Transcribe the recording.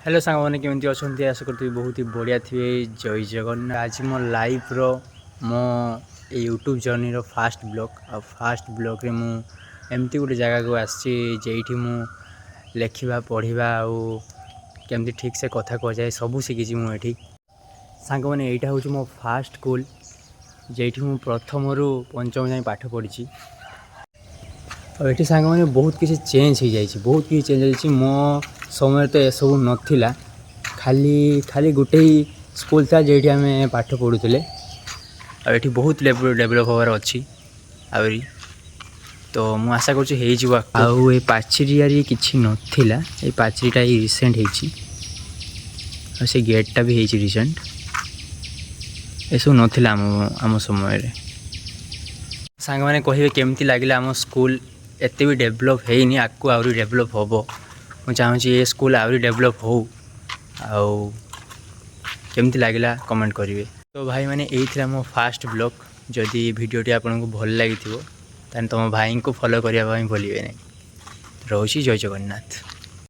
Hello सांग मैंने केमती अच्छा आशा करती बहुत ही बढ़िया थे। जय जगन्नाथ। आज मो लाइफ रो मो यूट्यूब जर्नी रो फास्ट ब्लॉग रे मु एमती गोटे जगह को आसी मु लेखा पढ़ा आमती ठीक से कथा कह जाए सबू शिखी मुझे सांग मैंने यहाँ हूँ मो फास्ट स्कूल जेठी मु प्रथम रु पंचम जाए पाठ पढ़ी और ये सांग मैंने बहुत किसी चेंज हो जाए बहुत किसी चेंज हो मो समय तो यह सब नाला खाली खाली गोटे ही स्कूल था जेठी आम पाठ पढ़ुले और ये बहुत डेभलप हबार अच्छी आहरी तो मु आशा कर पाचेरी किसी नाला ये पाचेरीटा ही रिसेंट हो से गेटटा भी हो रिसेंट सब नाला आम समय सांग मैंने कहे केमती लगे आम स्कूल एत भी डेभलप होनी आगू आहरी डेभलप हम मुझे चाहूँ ये स्कूल आहरी डेभलप हो केमती लगे कमेंट करेंगे। तो भाई मैंने यही मो फास्ट ब्लॉग जदि वीडियोटी आपको भल लगी तुम भाई को फॉलो करने भूलिए नहीं। रोची जय जगन्नाथ।